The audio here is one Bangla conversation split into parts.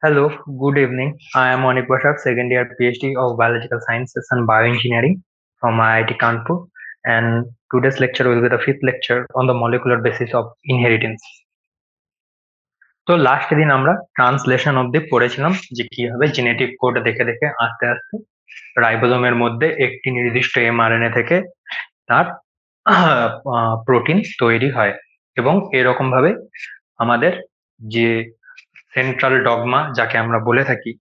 Hello, good evening. I am Monik Bashar, second year PhD of Biological Sciences and Bioengineering from IIT Kanpur. And today's lecture will be the fifth lecture on the molecular basis of inheritance. তো লাস্ট দিন আমরা ট্রান্সলেশন অব্দি পড়েছিলাম যে কিভাবে জেনেটিক কোড দেখে দেখে আস্তে আস্তে রাইবোজোমের মধ্যে একটি নির্দিষ্ট এমআরএনএ থেকে তার প্রোটিন তৈরি হয় এবং এরকম ভাবে আমাদের যে সেন্ট্রাল ডগমা যাকে আমরা বলে থাকি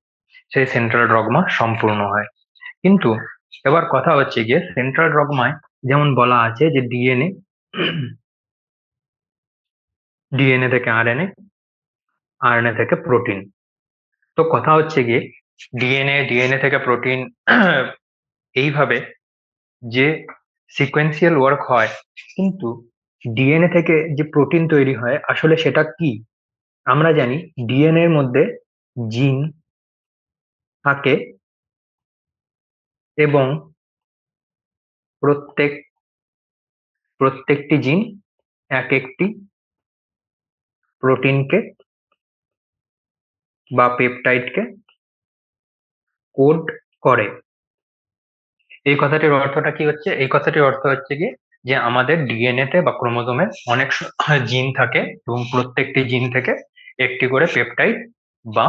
সেই সেন্ট্রাল ডগমা সম্পূর্ণ হয়। কিন্তু এবার কথা হচ্ছে গিয়ে সেন্ট্রাল ডগমায় যেমন বলা আছে যে ডিএনএ ডিএনএ থেকে আরএনএ, আরএনএ থেকে প্রোটিন। তো কথা হচ্ছে গিয়ে ডিএনএ থেকে প্রোটিন এইভাবে যে সিকোয়েন্সিয়াল ওয়ার্ক হয়, কিন্তু ডিএনএ থেকে যে প্রোটিন তৈরি হয় আসলে সেটা কি? আমরা জানি ডিএনএ এর মধ্যে জিন থাকে এবং প্রত্যেক প্রত্যেকটি জিন এক একটি প্রোটিনকে বা পেপটাইডকে কোড করে। এই কথাটির অর্থটা কি হচ্ছে? এই কথাটির অর্থ হচ্ছে কি যে আমাদের ডিএনএ তে বা ক্রোমোজোমে অনেক জিন থাকে এবং প্রত্যেকটি জিন থেকে একটি করে পেপটাইড বা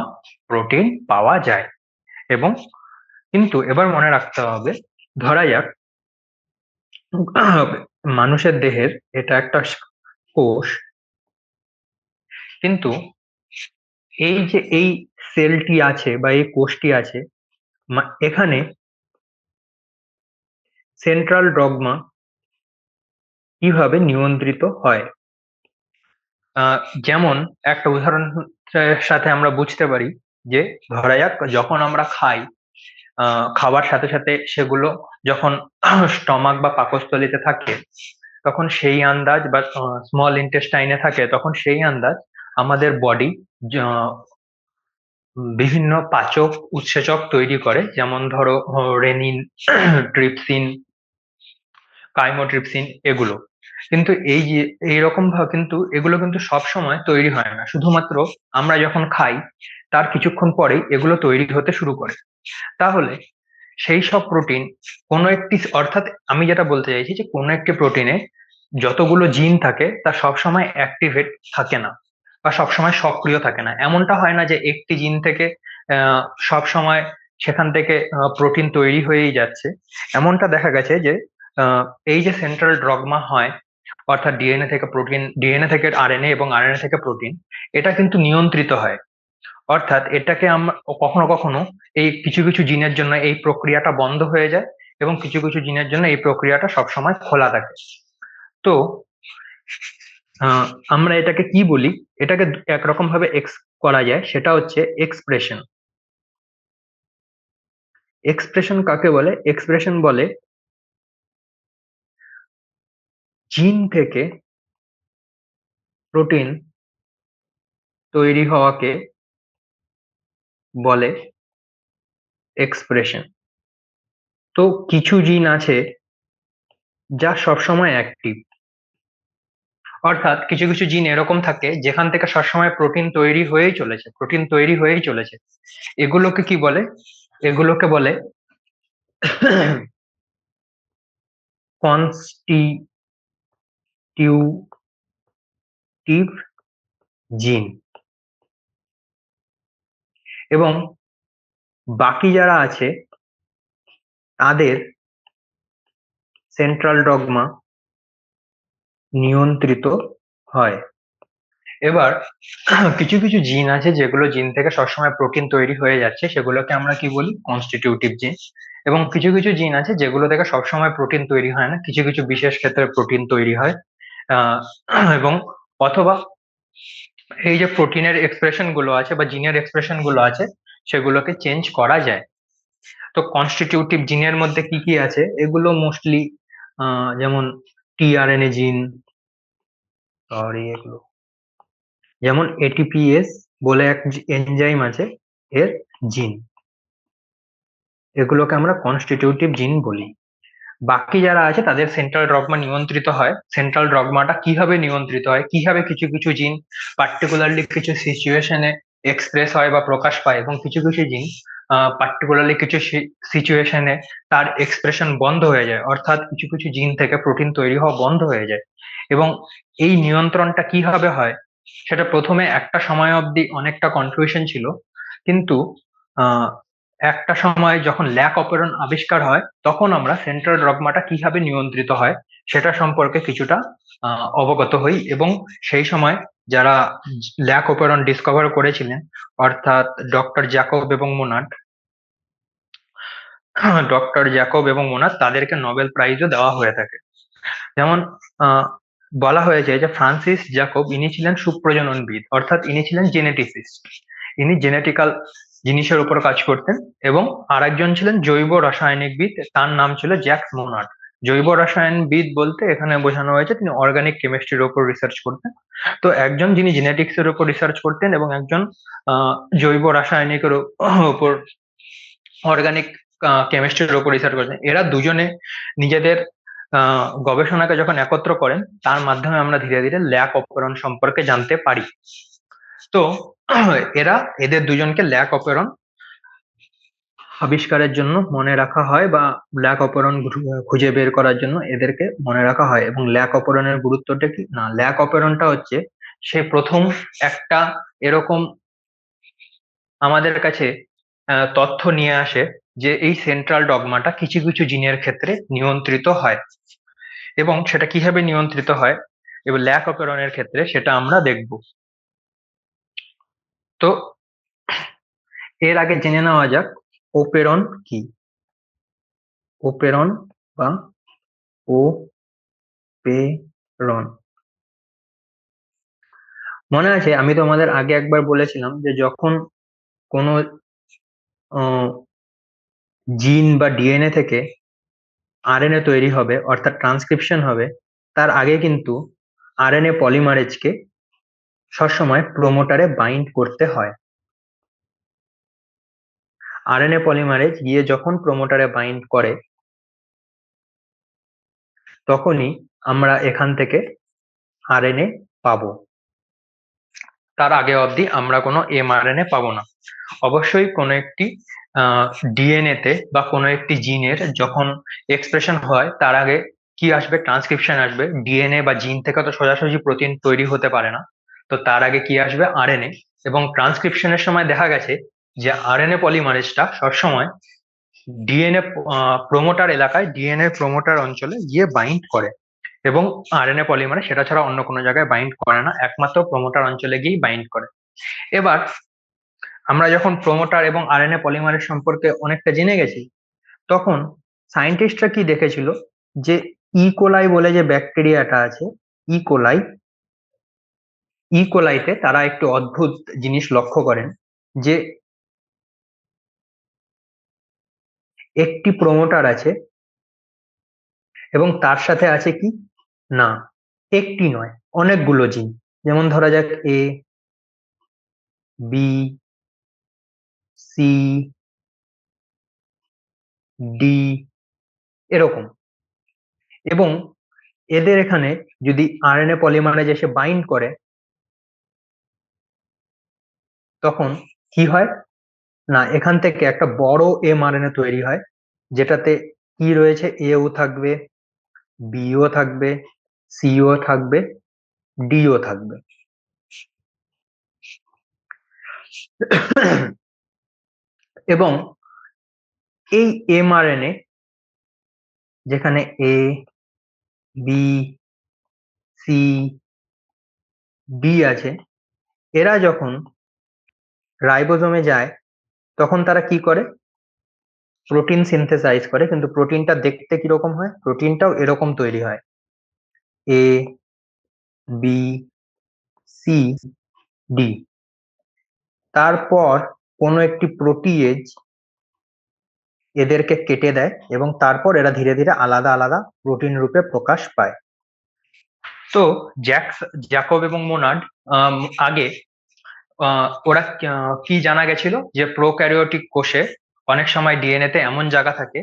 প্রোটিন পাওয়া যায়। এবং কিন্তু এবার মনে রাখতে হবে, ধরা যাক মানুষের দেহের এটা একটা কোষ, কিন্তু এই যে এই সেলটি আছে বা এই কোষটি আছে, এখানে সেন্ট্রাল ডগমা কিভাবে নিয়ন্ত্রিত হয়। আহ, যেমন একটা উদাহরণ সাথে আমরা বুঝতে পারি যে ধরা যাক যখন আমরা খাই, খাবার সাথে সাথে সেগুলো যখন স্টমাক বা পাকস্থলীতে থাকে তখন সেই আন্দাজ বা স্মল ইন্টেস্টাইনে থাকে তখন সেই আন্দাজ আমাদের বডি বিভিন্ন পাচক উৎসেচক তৈরি করে, যেমন ধরো রেনিন, ট্রিপসিন, কাইমোট্রিপসিন এগুলো। কিন্তু এই যে এইরকম ভাবে কিন্তু এগুলো কিন্তু সব সময় তৈরি হয় না, শুধুমাত্র আমরা যখন খাই তার কিছুক্ষণ পরেই এগুলো তৈরি হতে শুরু করে। তাহলে সেই সব প্রোটিন কোনো একটি, অর্থাৎ আমি যেটা বলতে চাইছি যে কোনো একটি প্রোটিনে যতগুলো জিন থাকে তা সবসময় অ্যাক্টিভেট থাকে না বা সবসময় সক্রিয় থাকে না। এমনটা হয় না যে একটি জিন থেকে সব সময় সেখান থেকে প্রোটিন তৈরি হয়েই যাচ্ছে। এমনটা দেখা গেছে যে আহ, এই যে সেন্ট্রাল ডগমা হয়, অর্থাৎ ডিএনএ থেকে প্রোটিন, ডিএনএ থেকে আরএনএ এবং আরএনএ থেকে প্রোটিন, এটা কিন্তু নিয়ন্ত্রিত হয়। অর্থাৎ এটাকে আমরা কখনো কখনো এই কিছু কিছু জিনের জন্য এই প্রক্রিয়াটা বন্ধ হয়ে যায় এবং কিছু কিছু জিনের জন্য এই প্রক্রিয়াটা সবসময় খোলা থাকে। তো আহ, আমরা এটাকে কি বলি, এটাকে একরকম ভাবে এক্স করা যায়, সেটা হচ্ছে এক্সপ্রেশন। এক্সপ্রেশন কাকে বলে? এক্সপ্রেশন বলে জিন থেকে প্রোটিন তৈরি হওয়াকে বলে এক্সপ্রেশন। তো কিছু জিন আছে যা সবসময় অ্যাক্টিভ, অর্থাৎ কিছু কিছু জিন এরকম থাকে যেখান থেকে সবসময় প্রোটিন তৈরি হয়েই চলেছে। এগুলোকে কি বলে? এগুলোকে বলে কনস্টিটিউটিভ জিন। এবং বাকি যারা আছে তাদের সেন্ট্রাল ডগমা নিয়ন্ত্রিত হয়। এবার কিছু কিছু জিন আছে যেগুলো জিন থেকে সবসময় প্রোটিন তৈরি হয়ে যাচ্ছে, সেগুলোকে আমরা কি বলি? কনস্টিটিউটিভ জিন। এবং কিছু কিছু জিন আছে যেগুলো থেকে সবসময় প্রোটিন তৈরি হয় না, কিছু কিছু বিশেষ ক্ষেত্রে প্রোটিন তৈরি হয়। আহ এবং অথবা এই যে প্রোটিনের এক্সপ্রেশন গুলো আছে বা জিনের এক্সপ্রেশন গুলো আছে সেগুলোকে চেঞ্জ করা যায়। তো কনস্টিটিউটিভ জিনের মধ্যে কি কি আছে এগুলো মোস্টলি যেমন টিআরএনএ জিন, সরি এগুলো যেমন এটিপিএস বলে এক এনজাইম আছে, এর জিন, এগুলোকে আমরা কনস্টিটিউটিভ জিন বলি। বাকি যারা আছে তাদের সেন্ট্রাল ডগমা নিয়ন্ত্রিত হয়। সেন্ট্রাল ডগমাটা কিভাবে নিয়ন্ত্রিত হয়, কিভাবে কিছু কিছু জিন পার্টিকুলারলি কিছু সিচুয়েশনে এক্সপ্রেস হয় বা প্রকাশ পায়, এবং কিছু কিছু জিন পার্টিকুলারলি কিছু সিচুয়েশনে তার এক্সপ্রেশন বন্ধ হয়ে যায়, অর্থাৎ কিছু কিছু জিন থেকে প্রোটিন তৈরি হওয়া বন্ধ হয়ে যায়। এবং এই নিয়ন্ত্রণটা কিভাবে হয় সেটা প্রথমে একটা সময় অবধি অনেকটা কনফিউশন ছিল, কিন্তু আহ একটা সময় যখন ল্যাক অপেরন আবিষ্কার হয় তখন আমরা সেন্ট্রাল ডগমাটা কিভাবে নিয়ন্ত্রিত হয় সেটা সম্পর্কে কিছুটা অবগত হই। এবং সেই সময় যারা ল্যাক অপেরন ডিসকভার করেছিলেন, অর্থাৎ ডক্টর জ্যাকব এবং মোনাট তাদেরকে নোবেল প্রাইজও দেওয়া হয়ে থাকে। যেমন আহ, বলা হয়েছে যে ফ্রান্সিস জ্যাকব ইনি ছিলেন সুপ্রজননবিদ, অর্থাৎ ইনি ছিলেন জেনেটিসিস্ট। ইনি জেনেটিক্যাল জিনিসের উপর কাজ করতেন। এবং আরেকজন ছিলেন জৈব রাসায়নিকবিদ, তার নাম ছিল জ্যাক্স মোনাট। জৈব রসায়নবিদ বলতে এখানে বোঝানো হয়েছে তিনি অর্গানিক কেমিস্ট্রির উপর রিসার্চ করতেন। তো একজন যিনি জেনেটিক্স এর উপর রিসার্চ করতেন এবং একজন আহ জৈব রাসায়নিকের উপর, অর্গানিক কেমিস্ট্রির উপর রিসার্চ করছেন, এরা দুজনে নিজেদের গবেষণাকে যখন একত্র করেন তার মাধ্যমে আমরা ধীরে ধীরে ল্যাক অপেরন সম্পর্কে জানতে পারি। তো এদের দুজনকে ল্যাক অপেরন আবিষ্কারের জন্য মনে রাখা হয়, বা ল্যাক অপেরন খুঁজে বের করার জন্য এদেরকে মনে রাখা হয়। এবং ল্যাক অপেরনের গুরুত্বটা কি, না ল্যাক অপেরনটা হচ্ছে সে প্রথম একটা এরকম আমাদের কাছে তথ্য নিয়ে আসে যে এই সেন্ট্রাল ডগমাটা কিছু কিছু জিনের ক্ষেত্রে নিয়ন্ত্রিত হয়, এবং সেটা কিভাবে নিয়ন্ত্রিত হয় এবং ল্যাক অপেরনের ক্ষেত্রে সেটা আমরা দেখব। তো এর আগে জেনে নেওয়া যাক ওপেরন কি। ওপেরন বা ওপেরন, মনে আছে আমি তোমাদের আগে একবার বলেছিলাম যে যখন কোনো জিন বা ডিএনএ থেকে আরএনএ তৈরি হবে, অর্থাৎ ট্রান্সক্রিপশন হবে, তার আগে কিন্তু আরএনএ পলিমারেজকে সবসময় প্রোমোটারে বাইন্ড করতে হয়। আরএনএ পলিমারেজ গিয়ে যখন প্রোমোটারে বাইন্ড করে তখনই আমরা এখান থেকে আরএনএ পাবো। তার আগে অবধি আমরা কোনো এমআরএনএ পাবো না। অবশ্যই কোনো একটি ডিএনএ তে বা কোনো একটি জিনের যখন এক্সপ্রেশন হয় তার আগে কি আসবে, ট্রান্সক্রিপশন আসবে। ডিএনএ বা জিন থেকে তো সোজাসুজি প্রোটিন তৈরি হতে পারে না, তো তার আগে কি আসবে, আরএনএ। এবং ট্রান্সক্রিপশনের সময় দেখা গেছে যে আরএনএ পলিমারেজটা সবসময় ডিএনএ প্রোমোটার এলাকায়, ডিএনএ প্রোমোটার অঞ্চলে গিয়ে বাইন্ড করে। এবং আরএনএ পলিমারেজ সেটা ছাড়া অন্য কোনো জায়গায় বাইন্ড করে না, একমাত্র প্রোমোটার অঞ্চলে গিয়ে বাইন্ড করে। এবার আমরা যখন প্রোমোটার এবং আরএনএ পলিমারেজ সম্পর্কে অনেকটা জেনে গেছি, তখন সায়েন্টিস্টরা কি দেখেছিল যে ইকোলাই বলে যে ব্যাকটেরিয়াটা আছে, ইকোলাই, ইকোলাইতে তারা একটু অদ্ভুত জিনিস লক্ষ্য করেন যে একটি প্রোমোটার আছে এবং তার সাথে আছে কি, না একটি নয় অনেকগুলো জিন। যেমন ধরা যাক এ, বি, সি, ডি, এরকম। এবং এদের এখানে যদি আরএনএ পলিমারেজ এসে বাইন্ড করে তখন কি হয়, না এখান থেকে একটা বড় এমআরএনএ তৈরি হয়, যেটাতে কি রয়েছে, এও থাকবে, বিও থাকবে, সিও থাকবে, ডিও থাকবে। এবং এই এমআরএনএ যেখানে এ, বি, সি, ডি আছে, এরা যখন রাইবোজোমে যায় তখন তারা কি করে, প্রোটিন সিনথেসাইজ করে। কিন্তু প্রোটিনটা দেখতে কিরকম হয়, প্রোটিনটাও এরকম তৈরি হয়, এ, বি, সি, ডি। তারপর কোনো একটি প্রোটিয়েজ এদেরকে কেটে দেয় এবং তারপর এরা ধীরে ধীরে আলাদা আলাদা প্রোটিন রূপে প্রকাশ পায়। তো জ্যাকব এবং মোনাড আগে ওরা কি জানা গেছিল যে প্রোক্যারিওটিক কোষে অনেক সময় ডিএনএ তে এমন জায়গা থাকে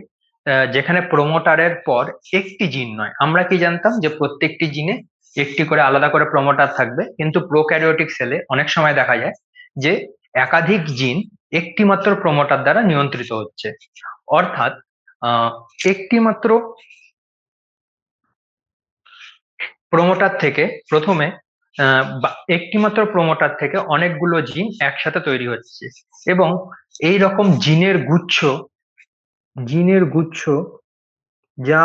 যেখানে প্রোমোটারের পর একটি জিন নয়। আমরা কি জানতাম যে প্রত্যেকটি জিনে একটি করে আলাদা করে প্রোমোটার থাকবে, কিন্তু প্রোক্যারিওটিক সেলে অনেক সময় দেখা যায় যে একাধিক জিন একটি মাত্র প্রমোটার দ্বারা নিয়ন্ত্রিত হচ্ছে। অর্থাৎ আহ, একটি মাত্র প্রমোটার থেকে প্রথমে একটি মাত্র প্রমোটার থেকে অনেকগুলো জিন একসাথে তৈরি হচ্ছে, এবং এই রকম জিনের গুচ্ছ যা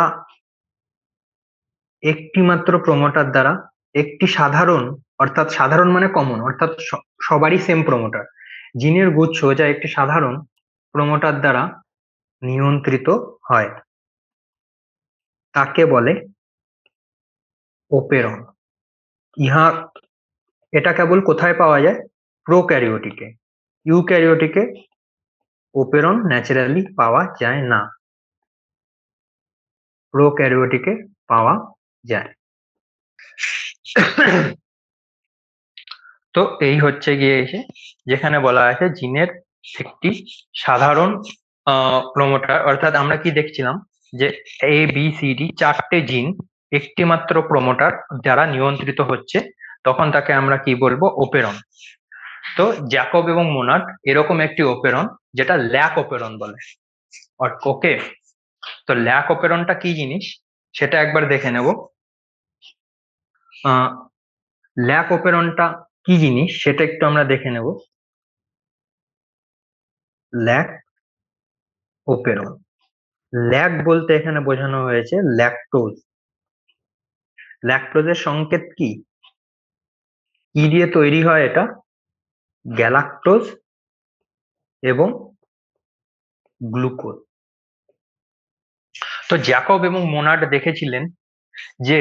একটি মাত্র প্রমোটার দ্বারা একটি সাধারণ, অর্থাৎ সাধারণ মানে কমন, অর্থাৎ সবারই সেম প্রমোটার, জিনের গুচ্ছ যা একটি সাধারণ প্রমোটার দ্বারা নিয়ন্ত্রিত হয় তাকে বলে ওপেরন। ইহা এটা কেবল কোথায় পাওয়া যায়? প্রোক্যারিওটিকে। ইউক্যারিওটিকে ওপেরন ন্যাচারালি পাওয়া যায় না, প্রোক্যারিওটিকে পাওয়া যায়। তো এই হচ্ছে গিয়ে এসে যেখানে বলা আছে জিনের একটি সাধারণ প্রমোটার, অর্থাৎ আমরা কি দেখছিলাম যে ABCD চারটে জিন একটি মাত্র প্রমোটার যারা নিয়ন্ত্রিত হচ্ছে, তখন তাকে আমরা কি বলবো? ওপেরন। তো জ্যাকব এবং মোনাড এরকম একটি ওপেরন যেটা ল্যাক ওপেরন বলে। ওকে, তো ল্যাক ওপেরনটা কি জিনিস সেটা একবার দেখে নেব। ল্যাক ওপেরনটা কি জিনিস সেটা একটু আমরা দেখে নেব। ল্যাক ওপেরন, ল্যাক বলতে এখানে বোঝানো হয়েছে ল্যাকটোজ। ল্যাকটোজের সংকেত কি? কি দিয়ে তৈরি হয় এটা? গ্যালাক্টোজ এবং গ্লুকোজ। তো জ্যাকব এবং মোনাড দেখেছিলেন যে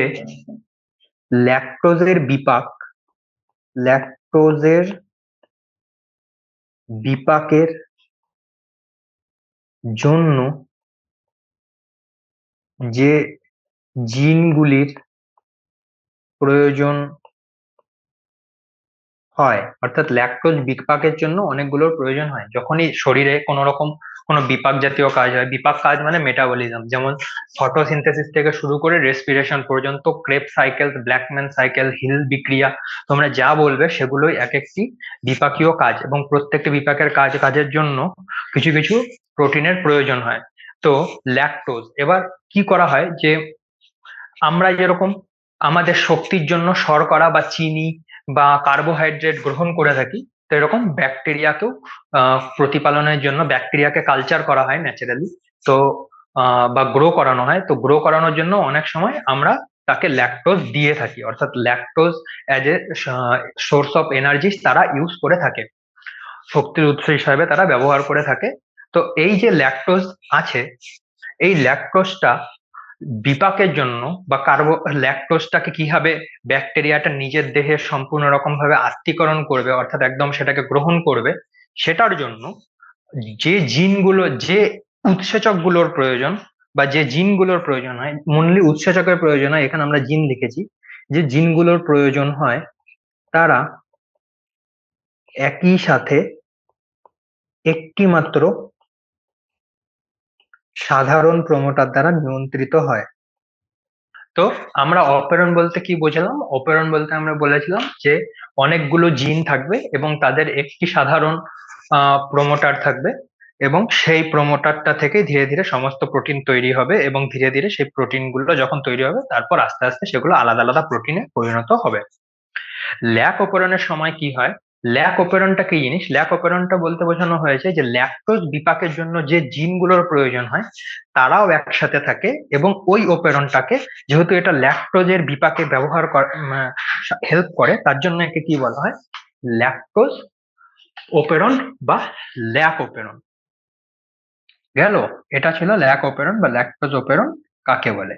ল্যাকটোজের বিপাক ল্যাকটোজের বিপাকের জন্য যে জিনগুলির প্রয়োজন হয়, অর্থাৎ ল্যাকটোজ বিপাকের জন্য অনেকগুলোর প্রয়োজন হয় যখনই শরীরে কোনো রকম কোনো বিপাক জাতীয় কাজ হয়। বিপাক কাজ মানে মেটাবলিজম, যেমন ফটোসিনথেসিস থেকে শুরু করে রেসপিরেশন পর্যন্ত, crab cycle, Blackman cycle, hill বিক্রিয়া, তোমরা যা বলবে সেগুলোই এক একটি বিপাকীয় কাজ, এবং প্রত্যেকটি বিপাকের কাজের জন্য কিছু কিছু প্রোটিনের প্রয়োজন হয়। তো ল্যাকটোজ এবার কি করা হয় যে আমরা যেরকম আমাদের শক্তির জন্য শর্করা বা চিনি বা কার্বোহাইড্রেট গ্রহণ করে থাকি, তো এরকম ব্যাকটেরিয়াকেও প্রতিপালনের জন্য ব্যাকটেরিয়াকে কালচার করা হয় ন্যাচারালি। তো বা গ্রো করানো হয়, তো গ্রো করানোর জন্য অনেক সময় আমরা তাকে ল্যাকটোজ দিয়ে থাকি, অর্থাৎ lactose as a source of energy তারা ইউজ করে থাকে, শক্তির উৎস হিসাবে তারা ব্যবহার করে থাকে। তো এই যে ল্যাকটোজ আছে, এই ল্যাকটোজটা বিপাকের জন্য বা ল্যাকটোজটাকে কিভাবে ব্যাকটেরিয়াটা নিজের দেহে সম্পূর্ণ রকম ভাবে আত্তীকরণ করবে, অর্থাৎ একদম সেটাকে গ্রহণ করবে, সেটার জন্য যে উৎসেচক গুলোর প্রয়োজন বা যে জিনগুলোর প্রয়োজন হয়, মূললি উৎসেচকের প্রয়োজন হয়, এখানে আমরা জিন লিখেছি, যে জিনগুলোর প্রয়োজন হয় তারা একই সাথে একটি মাত্র সাধারণ প্রমোটার দ্বারা নিয়ন্ত্রিত হয়। তো আমরা অপেরণ বলতে কি বোঝালাম? অপেরণ বলতে আমরা বলেছিলাম যে অনেকগুলো জিন থাকবে এবং তাদের একটি সাধারণ প্রমোটার থাকবে, এবং সেই প্রমোটারটা থেকে ধীরে ধীরে সমস্ত প্রোটিন তৈরি হবে, এবং ধীরে ধীরে সেই প্রোটিন গুলো যখন তৈরি হবে তারপর আস্তে আস্তে সেগুলো আলাদা আলাদা প্রোটিনে পরিণত হবে। ল্যাক অপেরণের সময় কি হয়? ল্যাক অপেরণটা কি জিনিস? ল্যাক অপেরণটা বলতে বোঝানো হয়েছে যে ল্যাকটোজ বিপাকের জন্য যে জিনগুলোর প্রয়োজন হয় তারাও একসাথে থাকে, এবং ওই অপেরণটাকে, যেহেতু এটা ল্যাকটোজের বিপাকে ব্যবহার হেল্প করে, তার জন্য একে কি বলা হয়? ল্যাকটোজ অপেরণ বা ল্যাক অপেরণ। গেল, এটা ছিল ল্যাক অপেরণ বা ল্যাকটোজ অপেরণ কাকে বলে।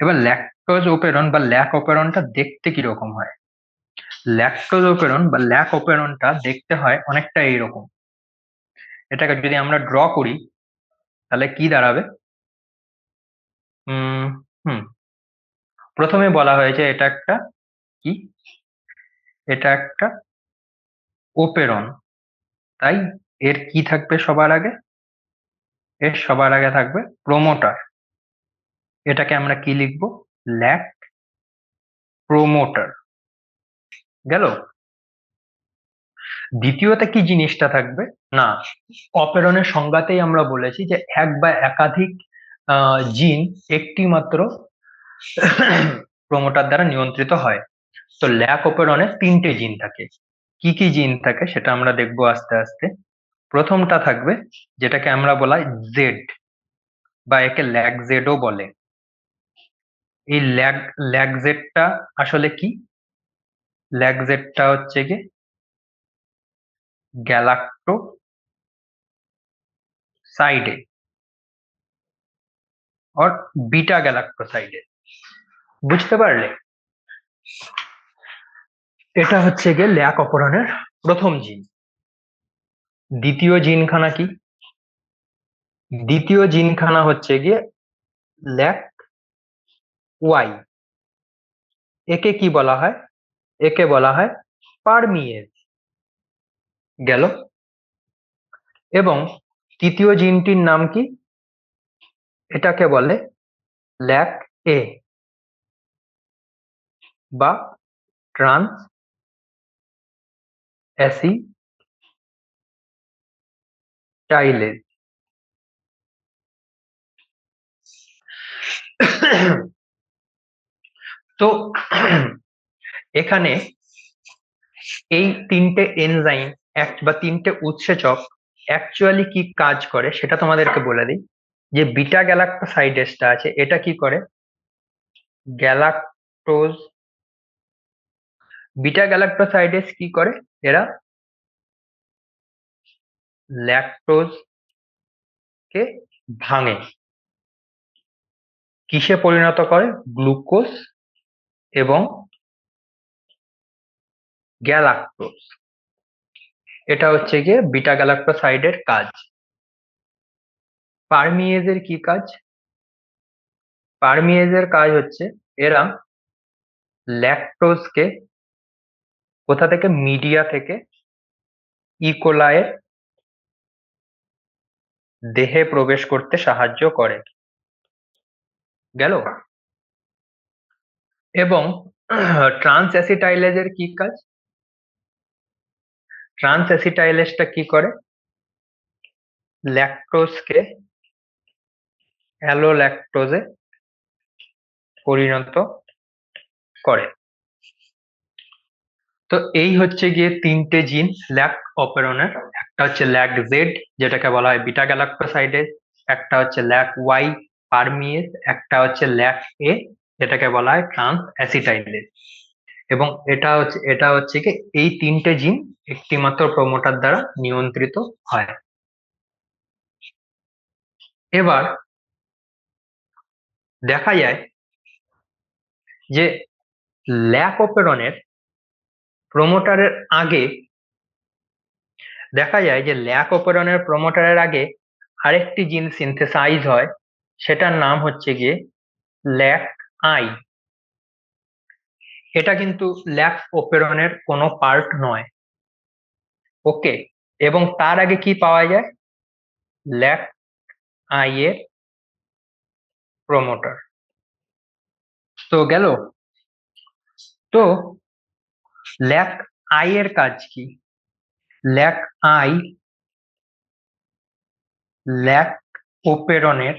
এবার ল্যাকটোজ অপেরণ বা ল্যাক অপেরণটা দেখতে কিরকম হয়? ল্যাকটোজ অপেরণ বা ল্যাক অপেরণটা দেখতে হয় অনেকটা এইরকম। এটাকে যদি আমরা ড্র করি তাহলে কি দাঁড়াবে? উম হুম প্রথমে বলা হয়েছে এটা একটা কি, এটা একটা ওপেরন, তাই এর কি থাকবে সবার আগে? এর সবার আগে থাকবে প্রোমোটার। এটাকে আমরা কি লিখবো? Lac promoter. গেল? দ্বিতীয়তে কি জিনিসটা থাকবে না, অপেরণের সংজ্ঞাতেই আমরা বলেছি যে এক বা একাধিক জিন একটি মাত্র প্রমোটার দ্বারা নিয়ন্ত্রিত হয়। তো ল্যাক অপেরণে তিনটে জিন থাকে। কি কি জিন থাকে সেটা আমরা দেখবো আস্তে আস্তে। প্রথমটা থাকবে যেটাকে আমরা বলাই জেড, বা একে ল্যাক জেডও বলে। এই ল্যাক জেডটা আসলে কি? ল্যাক জেডটা হচ্ছে কি গ্যালাক্টো সাইডে অর বিটা গ্যালাক্টোসাইডে। বুঝতে পারলে? এটা হচ্ছে গিয়ে ল্যাক অপহরণের প্রথম জিন। দ্বিতীয় জিনখানা কি? দ্বিতীয় জিনখানা হচ্ছে গিয়ে ল্যাক ওয়াই। একে কি বলা হয়? একে বলা হয় পারমিয়েজ। গেল। এবং তৃতীয় জিনটির নাম কি? এটাকে বলে ল্যাক এ বা ট্রান্স অ্যাসিটাইলেজ। তো এখানে এই তিনটে এনজাইম বা তিনটে উৎসেচক অ্যাকচুয়ালি কি কাজ করে সেটা তোমাদেরকে বলে দিই। যে বিটা গ্যালাক্টোসাইডেসটা আছে, এটা কি করে? গ্যালাক্টোজ। বিটা গ্যালাক্টোসাইডেস কি করে? এরা ল্যাকটোজ কে ভাঙে, কিসে পরিণত করে? গ্লুকোজ এবং গ্যালাক্টোজ। এটা হচ্ছে গিয়ে বিটা গ্যালাক্টোসাইডের কাজ। পারমিয়েজের কি কাজ? পারমিয়েজের কাজ হচ্ছে এরা ল্যাকটোজকে কোথা থেকে? মিডিয়া থেকে, ইকোলায়ের দেহে প্রবেশ করতে সাহায্য করে। গেল। এবং ট্রান্স অ্যাসিটাইলেজের কি কাজ? ট্রান্স অ্যাসিটাইলেজটা কি করে? ল্যাকটোজকে অ্যালোল্যাকটোজে পরিণত করে। তো এই হচ্ছে গিয়ে তিনটে জিন ল্যাক অপেরনের। একটা হচ্ছে ল্যাক জেড, যেটাকে বলা হয় বিটা গ্যালাক্টোসাইডেজ। একটা হচ্ছে ল্যাক ওয়াই, পারমিয়েজ। একটা হচ্ছে ল্যাক এ, যেটাকে বলা হয় ট্রান্স অ্যাসিটাইলেজ। এবং এটা হচ্ছে কি এই তিনটে জিন একটি মাত্র প্রমোটার দ্বারা নিয়ন্ত্রিত হয়। এবার দেখা যায় যে ল্যাক অপেরনের প্রমোটারের আগে, দেখা যায় যে ল্যাক অপেরনের প্রমোটারের আগে আরেকটি জিন সিনথেসাইজ হয়, সেটার নাম হচ্ছে গিয়ে ল্যাক আই। এটা কিন্তু ল্যাক অপেরনের কোনো পার্ট নয়। ওকে। এবং তার আগে কি পাওয়া যায়? ল্যাক আই এর প্রমোটার। তো গেল। তো ল্যাক আই এর কাজ কি? ল্যাক আই ল্যাক অপেরনের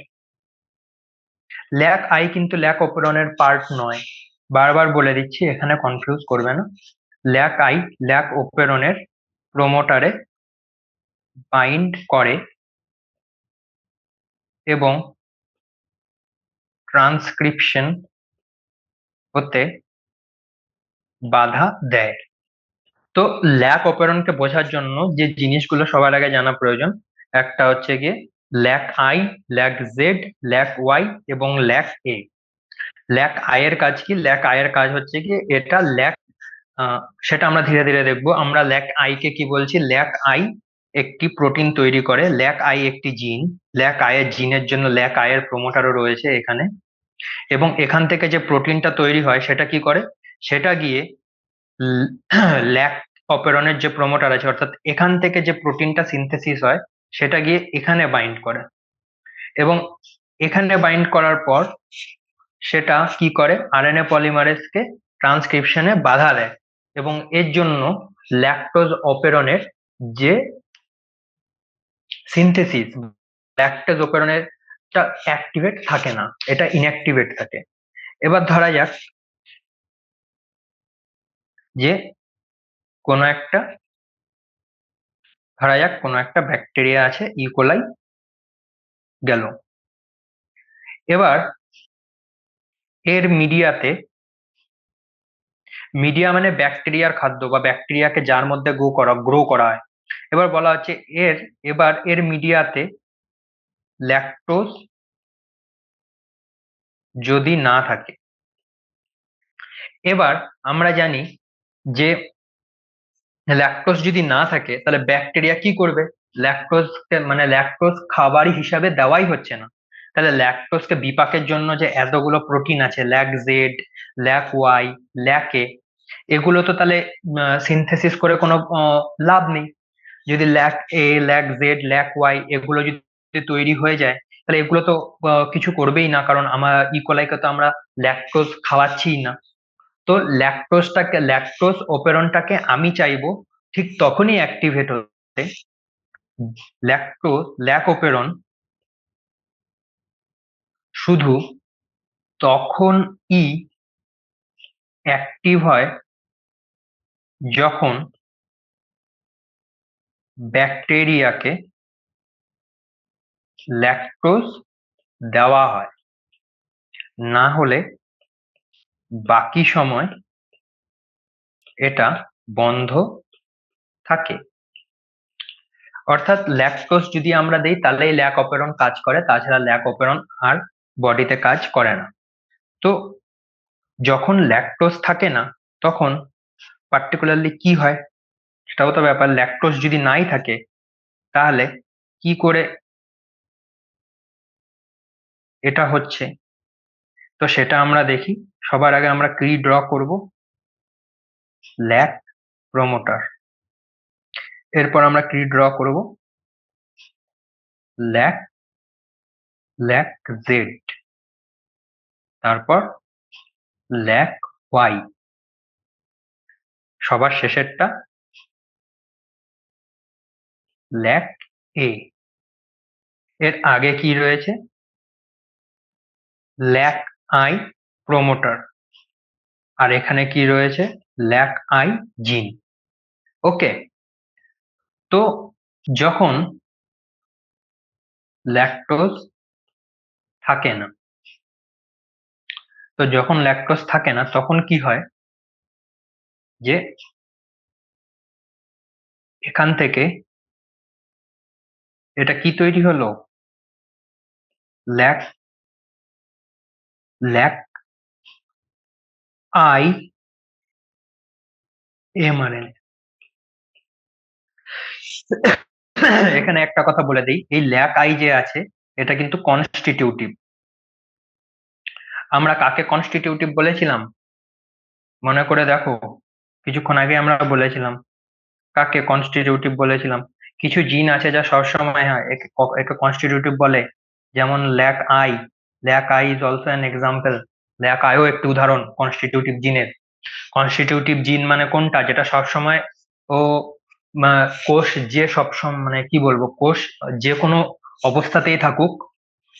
ল্যাক আই কিন্তু ল্যাক অপেরনের পার্ট নয়। বারবার বলে দিচ্ছি, এখানে কনফিউজ করবে না। ল্যাক আই ল্যাক অপেরনের প্রমোটারে বাইন্ড করে এবং ট্রান্সক্রিপশন হতে বাধা দেয়। তো ল্যাক অপেরনকে বোঝার জন্য যে জিনিসগুলো সবার আগে জানা প্রয়োজন, একটা হচ্ছে গিয়ে lac I, lac Z, lac Y এবং ল্যাক এ। ল্যাক আই এর কাজ কি? ল্যাক আই এর কাজ হচ্ছে কি এটা ল্যাক, সেটা আমরা ধীরে ধীরে দেখবো। আমরা ল্যাক আই কে কি বলছি? ল্যাক আই একটি প্রোটিন তৈরি করে। ল্যাক আই একটি জিন। ল্যাক আই এর জিনের জন্য ল্যাক আই এর প্রমোটারও রয়েছে এখানে। এবং এখান থেকে যে প্রোটিনটা তৈরি হয় সেটা কি করে? সেটা গিয়ে ল্যাক অপেরনের যে প্রমোটার আছে, অর্থাৎ এখান থেকে যে প্রোটিনটা সিনথেসিস হয় সেটা গিয়ে এখানে বাইন্ড করে। এবং এখানে বাইন্ড করার পর সেটা কি করে? আরএনএ পলিমারেজকে ট্রান্সক্রিপশনে বাধা দেয়। এবং এর জন্য ল্যাকটোজ অপেরনের যে সিনথেসিস, ল্যাকটোজ অপেরনের অ্যাক্টিভেট থাকে না, এটা ইনঅ্যাক্টিভেট থাকে। এবার যে কোনো একটা ধরা যাক কোনো একটা ব্যাকটেরিয়া আছে, ইকোলাই গেল। এবার এর মিডিয়া মানে ব্যাকটেরিয়ার খাদ্য বা ব্যাকটেরিয়াকে যার মধ্যে গ্রো করা হয়। এবার বলা হচ্ছে এর মিডিয়াতে ল্যাকটোজ যদি না থাকে। এবার আমরা জানি যে ল্যাকটোজ যদি না থাকে তাহলে ব্যাকটেরিয়া কি করবে? ল্যাকটোজ খাবারই হিসাবে দেওয়াই হচ্ছে না, তাহলে ল্যাকটোজকে বিপাকের জন্য যে এতগুলো প্রোটিন আছে, lac Z, lac Y, lac A, এগুলো তো তাহলে সিনথেসিস করে কোনো লাভ নেই। যদি lac A, lac Z, lac Y এগুলো যদি তৈরি হয়ে যায়, তাহলে এগুলো তো কিছু করবেই না, কারণ ইকোলাইকে তো আমরা ল্যাকটোজ খাওয়াচ্ছিই না। তো ল্যাকটোজ অপেরনটাকে আমি চাইবো ঠিক তখনই অ্যাক্টিভেট হতে, ল্যাক অপেরন শুধু তখনই অ্যাক্টিভ হয় যখন ব্যাকটেরিয়াকে ল্যাকটোজ দেওয়া হয়, না হলে বাকি সময় এটা বন্ধ থাকে। অর্থাৎ ল্যাকটোজ যদি আমরা দিই তাহলেই ল্যাক অপেরন কাজ করে, তাছাড়া ল্যাক অপেরন আর বডিতে কাজ করে না। তো যখন ল্যাকটোজ থাকে না তখন পার্টিকুলারলি কি হয় সেটাও তো ব্যাপার। ল্যাকটোজ যদি নাই থাকে তাহলে কি করে এটা হচ্ছে, তো সেটা আমরা দেখি। সবার আগে আমরা কি ড্র করব? Lac promoter. এরপর আমরা কি ড্র করব? ল্যাক ল্যাক জেড, তারপর ল্যাক ওয়াই, সবার শেষেরটা ল্যাক এ। এর আগে কি রয়েছে? Lack I promoter. আর এখানে কি রয়েছে? ল্যাক আই জিন। ওকে। তো যখন ল্যাকটোজ থাকে না, তখন কি হয় যে এখান থেকে এটা কি তৈরি হলো? Lac lac I mRNA. এখানে একটা কথা বলে দিই, এই ল্যাক আই যে আছে এটা কিন্তু কনস্টিটিউটিভ। আমরা কাকে কনস্টিটিউটিভ বলেছিলাম মনে করে দেখো? কিছুক্ষণ আগে আমরা বলেছিলাম কাকে কনস্টিটিউটিভ বলেছিলাম। কিছু জিন আছে যা সবসময় হয়, একে কনস্টিটিউটিভ বলে। যেমন lac I is also an example. Lac আইও একটি উদাহরণ কনস্টিটিউটিভ জিনের। কনস্টিটিউটিভ জিন মানে কোনটা? যেটা সবসময় ও কোষ যে সবসময় মানে কি বলবো, কোষ যে কোনো অবস্থাতেই থাকুক,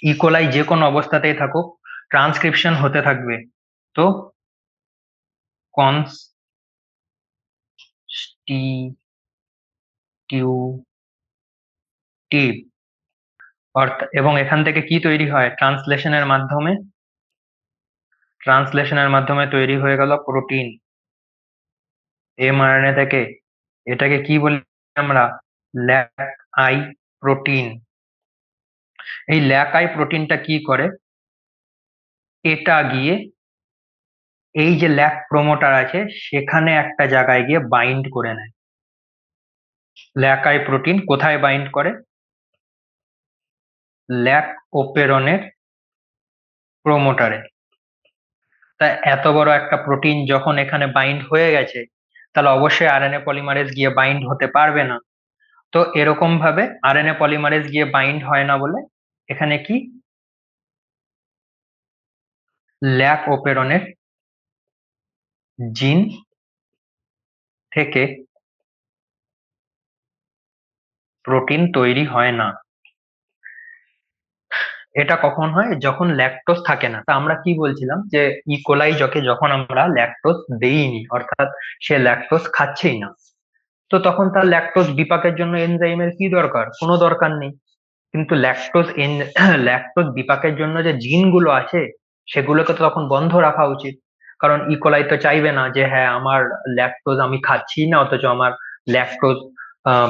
ইকোলাই যে কোনো অবস্থাতেই থাকুক, ট্রান্সক্রিপশন হতে থাকবে। তো কনস্টিটিউটিভ, অর্থাৎ এবং এখান থেকে কি তৈরি হয়? ট্রান্সলেশনের মাধ্যমে তৈরি হয়ে গেল প্রোটিন এমআরএনএ থেকে। এটাকে কি বলি আমরা? Lac I protein. এই ল্যাক আই প্রোটিনটা কি করে? এটা গিয়ে এই যে ল্যাক প্রমোটার আছে সেখানে একটা জায়গায় গিয়ে বাইন্ড করে নেয়। ল্যাক আই প্রোটিন কোথায় বাইন্ড করে? ল্যাক ওপেরনের প্রমোটারে। তাই এত বড় একটা প্রোটিন যখন এখানে বাইন্ড হয়ে গেছে, তাহলে অবশ্যই আরএনএ পলিমারেজ গিয়ে বাইন্ড হতে পারবে না। তো এরকম ভাবে আরএনএ পলিমারেজ গিয়ে বাইন্ড হয় না বলে এখানে কি ল্যাক ওপেরনের জিন থেকে প্রোটিন তৈরি হয় না। এটা কখন হয়? যখন ল্যাকটোজ থাকে না। তা আমরা কি বলছিলাম যে ইকোলাই যখন আমরা ল্যাকটোজ দেইনি, অর্থাৎ সে ল্যাকটোজ খাচ্ছেই না, তো তখন তার ল্যাকটোজ বিপাকের জন্য এনজাইমের কি দরকার? কোনো দরকার নেই। কিন্তু ল্যাকটোজ বিপাকের জন্য যে জিনগুলো আছে, সেগুলোকে তো তখন বন্ধ রাখা উচিত। কারণ ইকোলাই তো চাইবে না যে হ্যাঁ আমার ল্যাকটোজ আমি খাচ্ছি না, অথচ আমার ল্যাকটোজ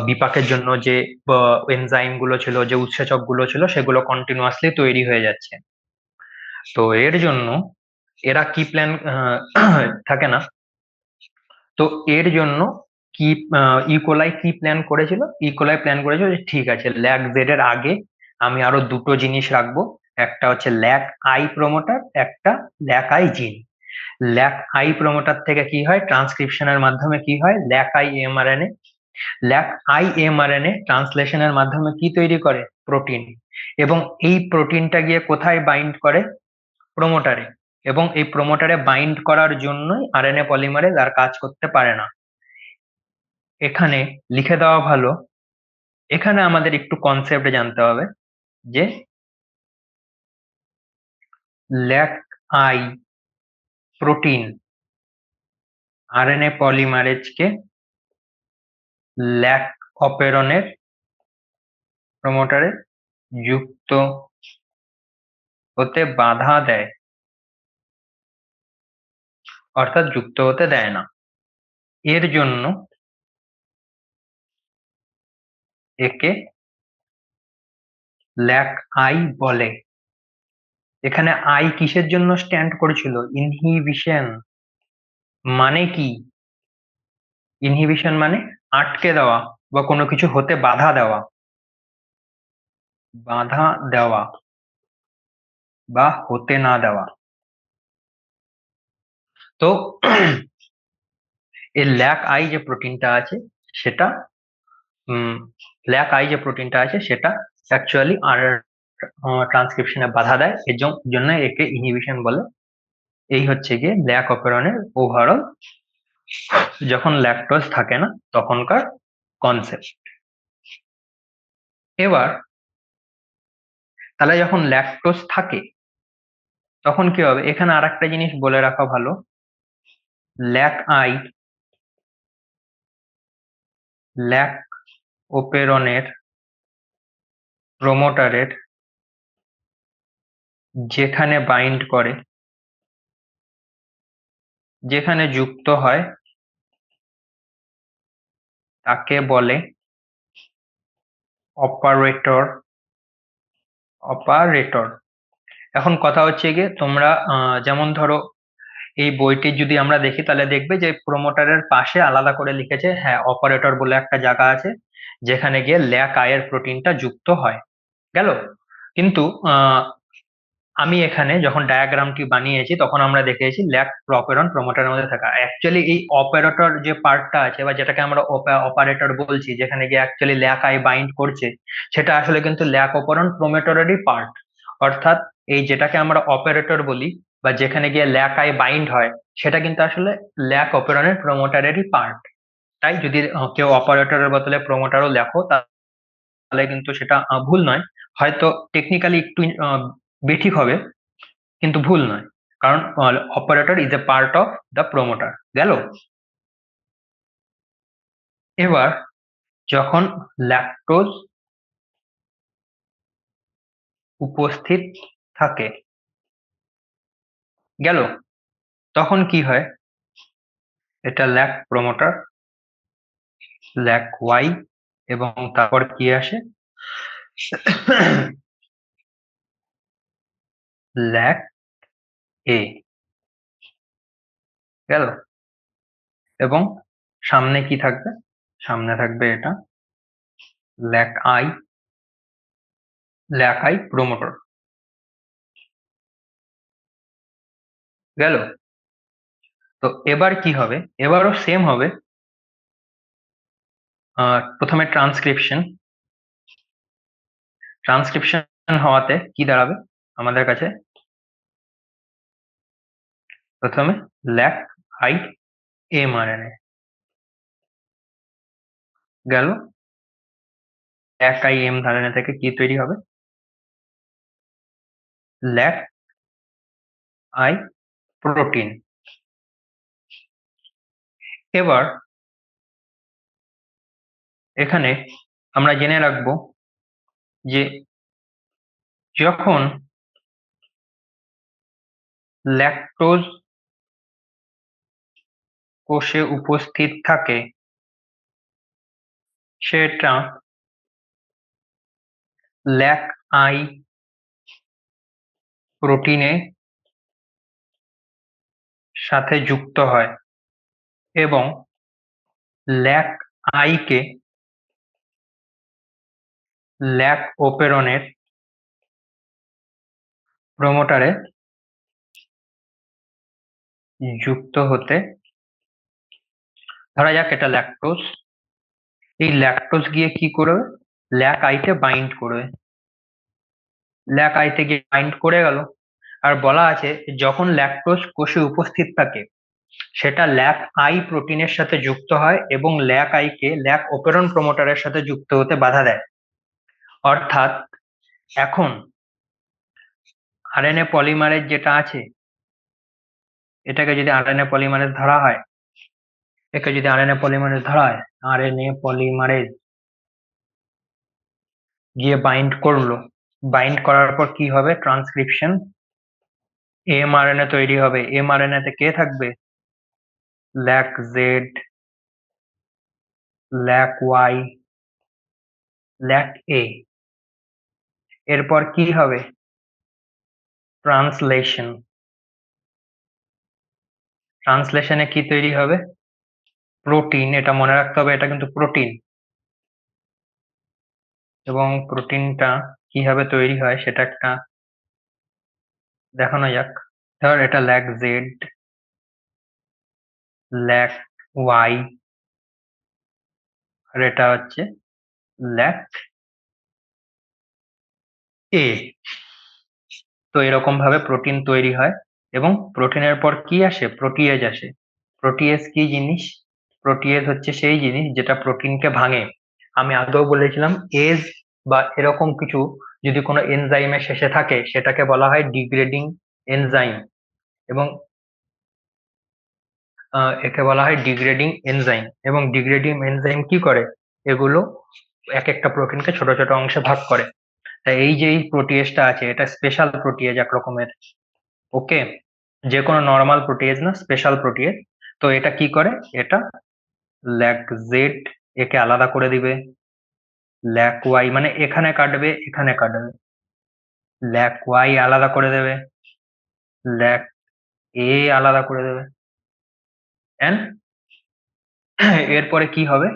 বিপাকের জন্য যে এনজাইম গুলো ছিল, যে উৎসেচক গুলো ছিল, সেগুলো কন্টিনিউয়াসলি তৈরি হয়ে যাচ্ছে। তো এর জন্য এরা কি প্ল্যান থাকে না। তো এর জন্য কি ইকোলাই কি প্ল্যান করেছিল? ইকোলাই প্ল্যান করেছিল যে ঠিক আছে, ল্যাক জেড এর আগে আমি আরো দুটো জিনিস রাখবো। একটা হচ্ছে ল্যাক আই প্রমোটার, একটা lac I gene. Lac I promoter থেকে কি হয়? ট্রান্সক্রিপশনের মাধ্যমে কি হয়? Lac I mRNA. Lac I mRNA ট্রান্সলেশনের মাধ্যমে কি তৈরি করে? প্রোটিন। এবং এই প্রোটিনটা গিয়ে কোথায় বাইন্ড করে? প্রোমোটারে। এবং এই প্রোমোটারে বাইন্ড করার জন্যই আরএনএ পলিমারেজ আর কাজ করতে পারে না। এখানে লিখে দেওয়া ভালো। এখানে আমাদের একটু কনসেপ্ট জানতে হবে যে ল্যাক আই প্রোটিন আরএনএ পলিমারেজকে ল্যাক অপেরনের প্রমোটারে যুক্ত হতে বাধা দেয়, অর্থাৎ যুক্ত হতে দেয় না। এর জন্য একে ল্যাক আই বলে। এখানে আই কিসের জন্য স্ট্যান্ড করেছিল? ইনহিবিশন। মানে কি? ইনহিবিশন মানে আটকে দেওয়া বা কোনো কিছু হতে বাধা দেওয়া। বাধা দেওয়া বা হতে না দেওয়া। তো এই ল্যাক আই যে প্রোটিনটা আছে সেটা ল্যাক আই যে প্রোটিনটা আছে সেটা অ্যাকচুয়ালি আর ট্রান্সক্রিপশনে বাধা দেয়, এর জন্য একে ইনহিবিশন বলে। এই হচ্ছে গিয়ে ল্যাক অপেরনের ওভারঅল, যখন ল্যাকটোজ থাকে না তখনকার কনসেপ্ট। এবার তাহলে যখন ল্যাকটোজ থাকে তখন কি হবে? এখানে আর একটা জিনিস বলে রাখা ভালো। ল্যাক আই ল্যাক ওপেরনের প্রোমোটারের যেখানে বাইন্ড করে, যেখানে যুক্ত হয়, তাকে বলে অপারেটর। অপারেটর। এখন কথা হচ্ছে গিয়ে তোমরা যেমন ধরো এই বইটি যদি আমরা দেখি তাহলে দেখবে যে প্রোমোটারের পাশে আলাদা করে লিখেছে হ্যাঁ অপারেটর বলে একটা জায়গা আছে, যেখানে গিয়ে ল্যাক আয়ের প্রোটিনটা যুক্ত হয়। গেল। কিন্তু আমি এখানে যখন ডায়াগ্রামটি বানিয়েছি তখন আমরা দেখেছি ল্যাক অপেরন প্রোমোটারের মধ্যে থাকা। অ্যাকচুয়ালি এই অপারেটর যে পার্টটা আছে বা যেটাকে আমরা অপারেটর বলছি, যেখানে গিয়ে অ্যাকচুয়ালি ল্যাক আই বাইন্ড করছে, সেটা আসলে কিন্তু ল্যাক অপেরন প্রোমোটারেরই পার্ট। অর্থাৎ এই যেটাকে আমরা অপারেটর বলি বা যেখানে গিয়ে ল্যাক আই বাইন্ড হয়, সেটা কিন্তু আসলে ল্যাক অপেরনের প্রোমোটারেরই পার্ট। তাই যদি কেউ অপারেটরের বদলে প্রোমোটারও লেখো তাহলে কিন্তু সেটা ভুল নয়। হয়তো টেকনিক্যালি একটু বেঠিক হবে, কিন্তু ভুল নয়। কারণ operator is a part of the promoter. গেল। এবার যখন ল্যাকটোজ উপস্থিত থাকে, গেল, তখন কি হয়? এটা ল্যাক প্রোমোটার, ল্যাক ওয়াই, এবং তারপর কি আসে? Lac A. গেল। এবং সামনে কি থাকবে? সামনে থাকবে এটা lac I, lac I promoter. গেল। তো এবার কি হবে? এবারও সেম হবে। প্রথমে ট্রান্সক্রিপশন। ট্রান্সক্রিপশন হওয়াতে কি দাঁড়াবে আমাদের কাছে? প্রথমে ল্যাক আই এমআরএনএ। গেল। ল্যাক আই এম ধারণা থেকে কি তৈরি হবে? Lac I protein. এবার এখানে আমরা জেনে রাখবো যে যখন ল্যাকটোজ কোষে উপস্থিত থাকে সেটা ল্যাক আই প্রোটিনে সাথে যুক্ত হয় এবং ল্যাক আই কে ল্যাক ওপেরনের প্রোমোটারে যুক্ত হতে, ধরা যাক এটা ল্যাকটোজ, এই ল্যাকটোজ গিয়ে কি করবে? ল্যাক আইতে বাইন্ড করবে, ল্যাক আইতে গিয়ে বাইন্ড করে গেল। আর বলা আছে যখন ল্যাকটোজ কোষে উপস্থিত থাকে সেটা ল্যাক আই প্রোটিনের সাথে যুক্ত হয় এবং ল্যাক আই কে ল্যাক ওপেরন প্রোমোটারের সাথে যুক্ত হতে বাধা দেয়। অর্থাৎ এখন আরএনএ পলিমারেজ যেটা আছে, এটাকে যদি আরএনএ পলিমারেজ ধরা হয়, একে যদি আরএনএ পলিমারেজ ধরা হয়, আরএনএ পলিমারেজ গিয়ে বাইন্ড করলো, বাইন্ড করার পর কি হবে? ট্রান্সক্রিপশন এমআরএনএ তৈরি হবে। এমআরএনএ তে কে থাকবে? Lac Z, lac Y, lac A. এরপর কি হবে? ট্রান্সলেশন। ট্রান্সলেশনে কি তৈরি হবে? প্রোটিন। এটা মনে রাখতে হবে, এটা কিন্তু প্রোটিন। এবং প্রোটিনটা কিভাবে তৈরি হয় সেটা একটা দেখানো যাক। ধর এটা ল্যাক জেড, ল্যাক ওয়াই, আর এটা হচ্ছে ল্যাক এ। তো এরকম ভাবে প্রোটিন তৈরি হয় এবং প্রোটিনের পর কি আসে? প্রোটিয়েজ আসে। প্রোটিয়েজ কি জিনিস? প্রোটিয়েজ হচ্ছে সেই জিনিস যেটা প্রোটিনকে ভাঙে। আমি আগেও বলেছিলাম এজ বা এরকম কিছু যদি কোনো এনজাইমের শেষে থাকে সেটাকে বলা হয় ডিগ্রেডিং এনজাইম। এবং একে বলা হয় ডিগ্রেডিং এনজাইম। এবং ডিগ্রেডিং এনজাইম কি করে? এগুলো এক একটা প্রোটিনকে ছোট ছোট অংশে ভাগ করে। তাই এই যে এই প্রোটিয়েজটা আছে এটা স্পেশাল প্রোটিয়েজ এক রকমের। ওকে, যে কোনো নর্মাল প্রোটিয়েজ না, স্পেশাল প্রোটিয়েজ। তো এটা কি করে? এটা ল্যাক জেড একে আলাদা করে দিবে, ল্যাক ওয়াই মানে এখানে কাটবে, এখানে কাটবে, ল্যাক ওয়াই আলাদা করে দেবে, ল্যাক এ আলাদা করে দেবে। এন্ড এরপরে কি হবে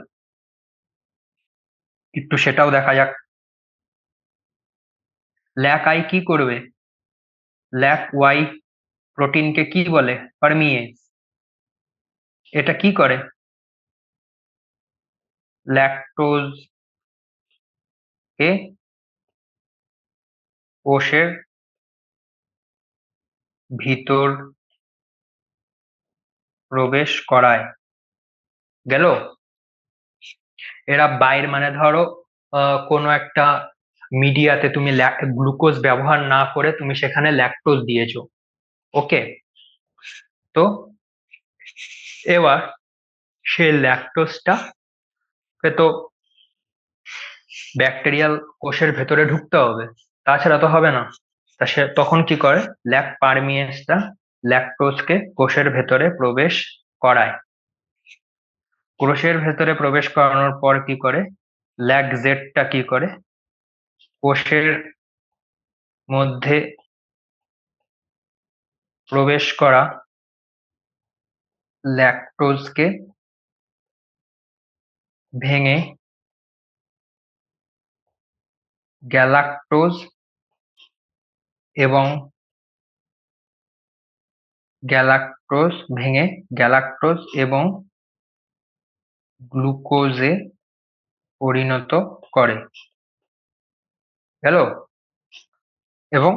একটু সেটাও দেখা যাক। ল্যাক আই কি করবে? ল্যাক ওয়াই প্রোটিনকে কি বলে? পারমিয়েজ। এটা কি করে? ল্যাকটোজ কে কোষের ভিতর প্রবেশ করায়। গেল? এরা বাইর মানে ধরো কোনো একটা মিডিয়াতে তুমি গ্লুকোজ ব্যবহার না করে তুমি সেখানে ল্যাকটোজ দিয়েছো। ওকে, তো এবার সেই ল্যাকটোজটা তো ব্যাকটেরিয়াল কোষের ভেতরে ঢুকতে হবে, তাছাড়া তো হবে না। তা সে তখন কি করে? ল্যাক পারমিয়েজটা ল্যাকটোজকে কোষের ভেতরে প্রবেশ করায়। কোষের ভেতরে প্রবেশ করানোর পর কি করে? ল্যাকজেটটা কি করে? কোষের মধ্যে প্রবেশ করা ল্যাকটোজকে ভেঙে গ্যালাক্টোজ এবং গ্যালাক্টোজ এবং গ্লুকোজে পরিণত করে। গেল? এবং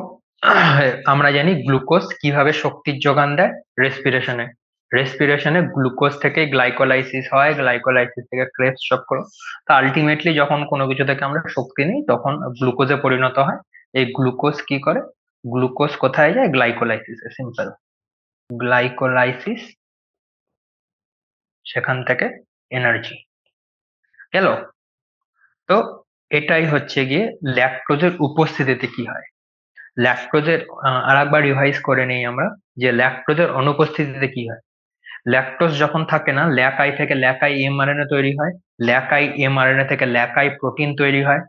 আমরা জানি গ্লুকোজ কিভাবে শক্তির যোগান দেয়? রেসপিরেশনে। রেসপিরেশনে গ্লুকোজ থেকে গ্লাইকোলাইসিস হয়, গ্লাইকোলাইসিস থেকে ক্রেবস চক্র। তো আলটিমেটলি যখন কোনো কিছু থেকে আমরা শক্তি নিই তখন গ্লুকোজে পরিণত হয়। এই গ্লুকোজ কি করে, গ্লুকোজ কোথায় যায়, গ্লাইকোলাইসিসে, সিম্পল। গ্লাইকোলাইসিস, সেখান থেকে এনার্জি গেল। তো এটাই হচ্ছে গিয়ে ল্যাকটোজের উপস্থিতিতে কি হয়। ল্যাকটোজের আরেকবার রিভাইজ করে নেই আমরা, যে ল্যাকটোজের অনুপস্থিতিতে কি হয়। ল্যাকটোজ যখন থাকে না, ল্যাক আই থেকে ল্যাক-আই এমআরএনএ তৈরি হয়। ল্যাক-আই এমআরএনএ থেকে ল্যাক-আই প্রোটিন তৈরি হয়।